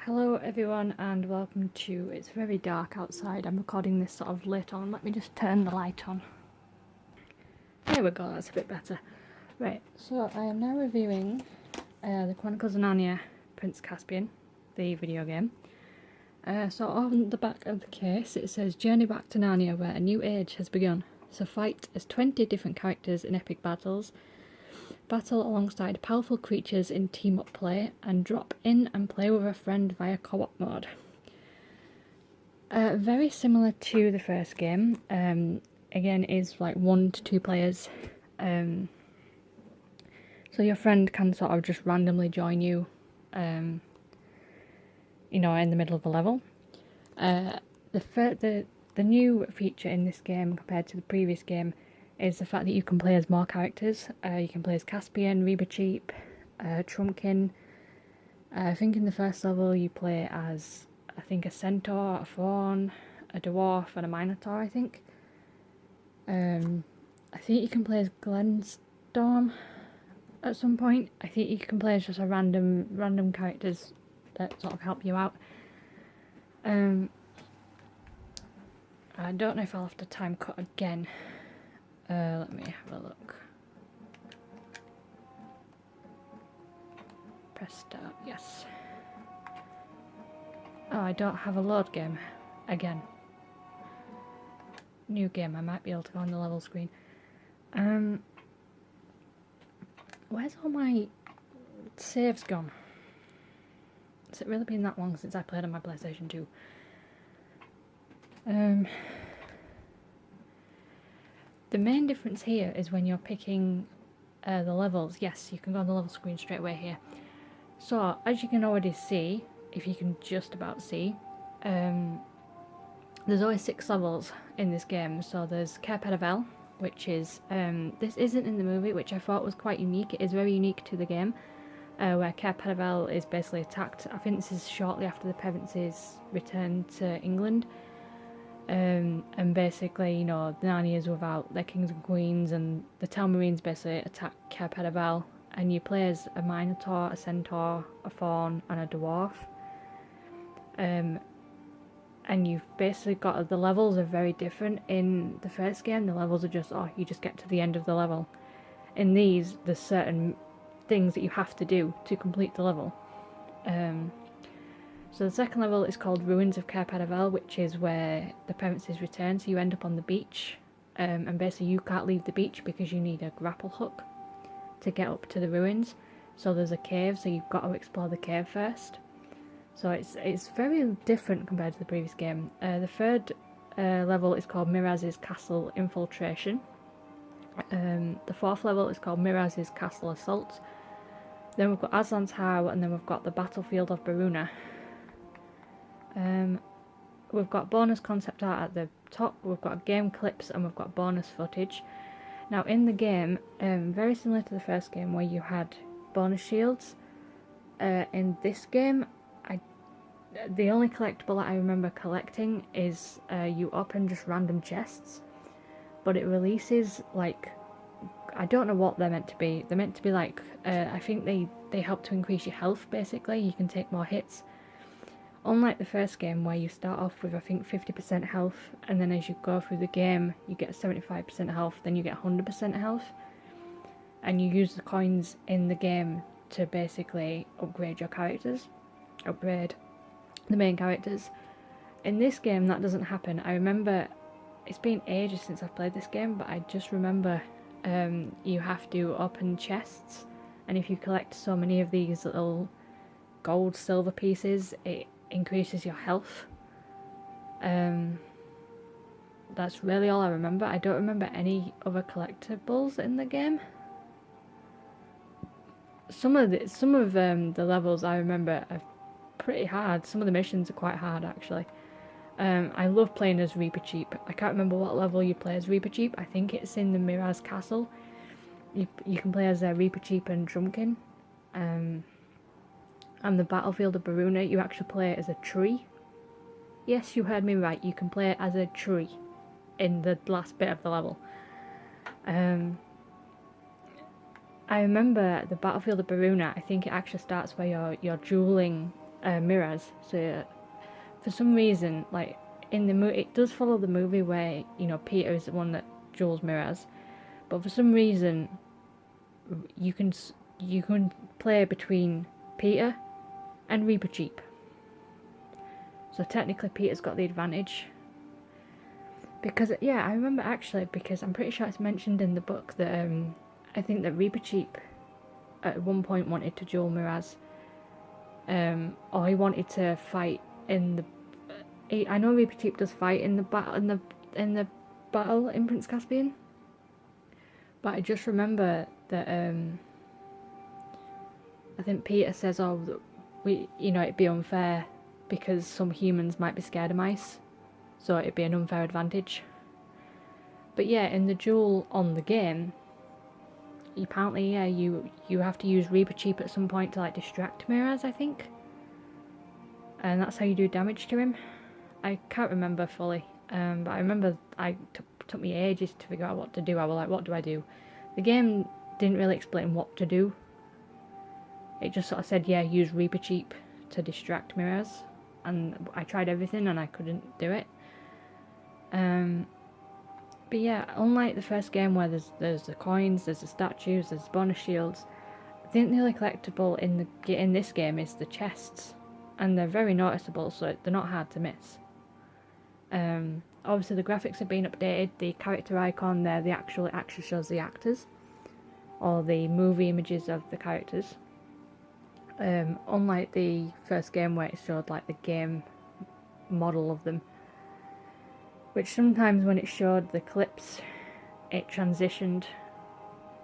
Hello everyone and welcome to It's Very Dark Outside. I'm recording this sort of lit on. Let me just turn the light on. There we go, that's a bit better. Right, so I am now reviewing the Chronicles of Narnia Prince Caspian, the video game. So on the back of the case it says Journey back to Narnia where a new age has begun. So fight as 20 different characters in epic battles. Battle alongside powerful creatures in team-up play, and drop in and play with a friend via co-op mode. Very similar to the first game. Again, is like 1 to 2 players. So your friend can sort of just randomly join you, in the middle of the level. The new feature in this game compared to the previous game is the fact that you can play as more characters. You can play as Caspian, Reepicheep, Trumpkin. I think in the first level you play as, a centaur, a faun, a dwarf and a minotaur, I think. I think you can play as Glenstorm at some point. I think you can play as just a random characters that sort of help you out. I don't know if I'll have to time cut again. Let me have a look. Press start, yes. Oh, I don't have a load game again. New game, I might be able to go on the level screen. Where's all my saves gone? Has it really been that long since I played on my PlayStation 2? The main difference here is when you're picking the levels. Yes, you can go on the level screen straight away here. So, as you can already see, if you can just about see, there's always 6 levels in this game. So there's Cair Paravel, which is, this isn't in the movie, which I thought was quite unique. It is very unique to the game, where Cair Paravel is basically attacked. I think this is shortly after the Pevenses return to England. And basically, the Narnias without their kings and queens, and the Telmarines basically attack Cair Paravel, and you play as a minotaur, a centaur, a faun, and a dwarf. And you've basically got, the levels are very different. In the first game, the levels are just, you just get to the end of the level. In these, there's certain things that you have to do to complete the level. So the second level is called Ruins of Cair Paravel, which is where the Pevenses return, so you end up on the beach, and basically you can't leave the beach because you need a grapple hook to get up to the ruins. So there's a cave, so you've got to explore the cave first. So it's very different compared to the previous game. The third level is called Miraz's Castle Infiltration. The fourth level is called Miraz's Castle Assault. Then we've got Aslan's How, and then we've got the Battlefield of Baruna. We've got bonus concept art at the top, we've got game clips, and we've got bonus footage. Now in the game, very similar to the first game where you had bonus shields, in this game, the only collectible that I remember collecting is you open just random chests, but it releases, like, I don't know what they're meant to be. They're meant to be like, I think they help to increase your health, basically. You can take more hits. Unlike the first game where you start off with, I think, 50% health, and then as you go through the game you get 75% health, then you get 100% health, and you use the coins in the game to basically upgrade your characters, upgrade the main characters. In this game that doesn't happen. I remember, it's been ages since I've played this game, but I just remember you have to open chests, and if you collect so many of these little gold, silver pieces, it increases your health. That's really all I remember. I don't remember any other collectibles in the game. Some of the levels I remember are pretty hard. Some of the missions are quite hard, actually. I love playing as Reepicheep. I can't remember what level you play as Reepicheep. I think it's in the Miraz Castle. You can play as Reepicheep and Trumpkin. And the Battlefield of Baruna, you actually play as a tree. Yes, you heard me right, you can play as a tree in the last bit of the level. I remember the Battlefield of Baruna, I think it actually starts where you're dueling mirrors. So for some reason, like in the movie, it does follow the movie where Peter is the one that Jules mirrors, but for some reason you can play between Peter and Reaper Cheap. So technically Peter's got the advantage. Because, yeah, I remember actually, because I'm pretty sure it's mentioned in the book that I think that Reaper Cheap at one point wanted to duel Miraz. Or he wanted to fight in the... I know Reaper Cheap does fight in the battle in Prince Caspian. But I just remember that I think Peter says, oh, it'd be unfair because some humans might be scared of mice. So it'd be an unfair advantage. But yeah, in the duel on the game, apparently, yeah, you have to use Reaper Cheap at some point to like distract Miraz, I think. And that's how you do damage to him. I can't remember fully, but I remember took me ages to figure out what to do. I was like, what do I do? The game didn't really explain what to do. It just sort of said, yeah, use Reaper Cheap to distract Miraz. And I tried everything and I couldn't do it. But yeah, unlike the first game where there's the coins, there's the statues, there's bonus shields, I think the only collectible in this game is the chests, and they're very noticeable, so they're not hard to miss. Obviously the graphics have been updated. The character icon there, actually shows the actors, or the movie images of the characters. Unlike the first game where it showed like the game model of them, which sometimes when it showed the clips, it transitioned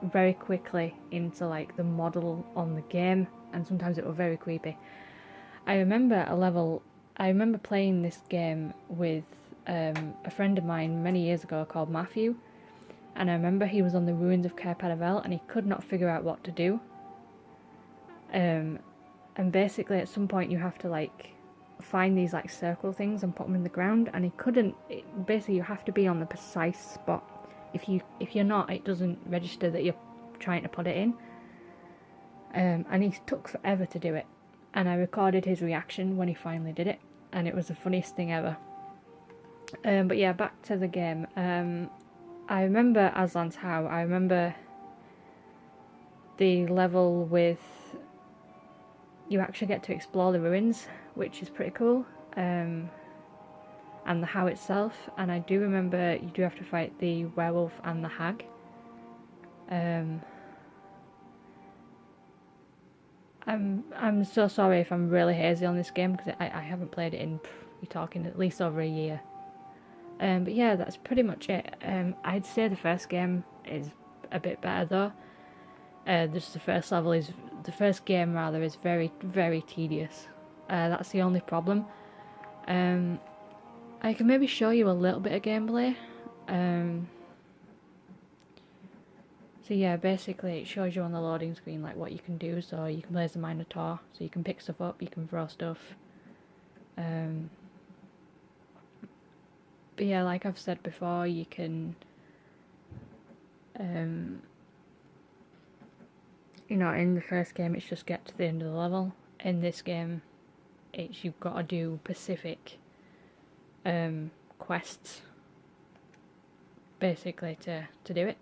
very quickly into like the model on the game, and sometimes it was very creepy. I remember playing this game with a friend of mine many years ago called Matthew, and I remember he was on the ruins of Cair Paravel and he could not figure out what to do. And basically at some point you have to like find these like circle things and put them in the ground, and he couldn't. Basically you have to be on the precise spot. If you're not, it doesn't register that you're trying to put it in. And he took forever to do it, and I recorded his reaction when he finally did it, and it was the funniest thing ever. But yeah, back to the game. I remember Aslan's How. I remember the level with you actually get to explore the ruins, which is pretty cool, and the how itself. And I do remember you do have to fight the werewolf and the hag. I'm so sorry if I'm really hazy on this game, because I haven't played it in, you're talking at least over a year. But yeah, that's pretty much it. I'd say the first game is a bit better though. Just the first game is very, very tedious. That's the only problem. I can maybe show you a little bit of gameplay. So yeah, basically it shows you on the loading screen like what you can do. So you can play as a Minotaur, so you can pick stuff up, you can throw stuff. But yeah, like I've said before, you can in the first game it's just get to the end of the level. In this game you've got to do specific quests basically to do it.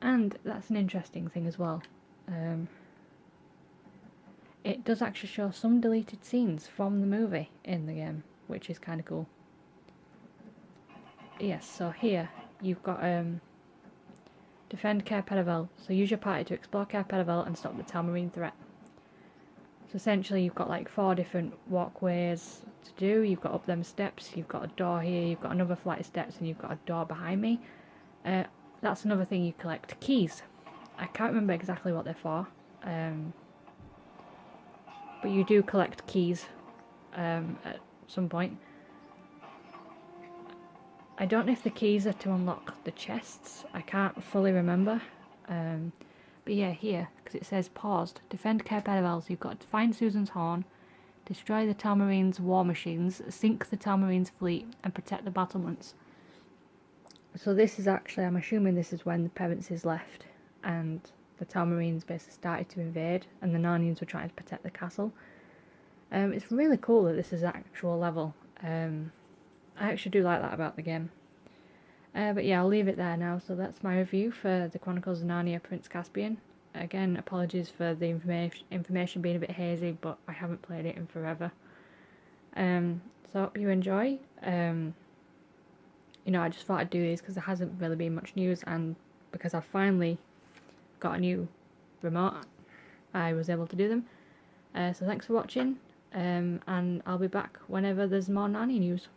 And that's an interesting thing as well. It does actually show some deleted scenes from the movie in the game, which is kind of cool. Yes, so here you've got defend Cair Paravel. So use your party to explore Cair Paravel and stop the Talmarine threat. So essentially you've got like 4 different walkways to do. You've got up them steps, you've got a door here, you've got another flight of steps, and you've got a door behind me. That's another thing, you collect keys. I can't remember exactly what they're for, but you do collect keys at some point. I don't know if the keys are to unlock the chests, I can't fully remember. But yeah, here, because it says paused, defend Cair Paravel, so you've got to find Susan's horn, destroy the Talmarine's war machines, sink the Talmarine's fleet, and protect the battlements. So this is actually, I'm assuming this is when the parents is left, and the Telmarines basically started to invade, and the Narnians were trying to protect the castle. It's really cool that this is an actual level. I actually do like that about the game. But yeah, I'll leave it there now. So that's my review for the Chronicles of Narnia Prince Caspian. Again, apologies for the information being a bit hazy, but I haven't played it in forever. So I hope you enjoy. You know, I just thought I'd do these because there hasn't really been much news, and because I've finally got a new remote, I was able to do them. So thanks for watching, and I'll be back whenever there's more Narnia news.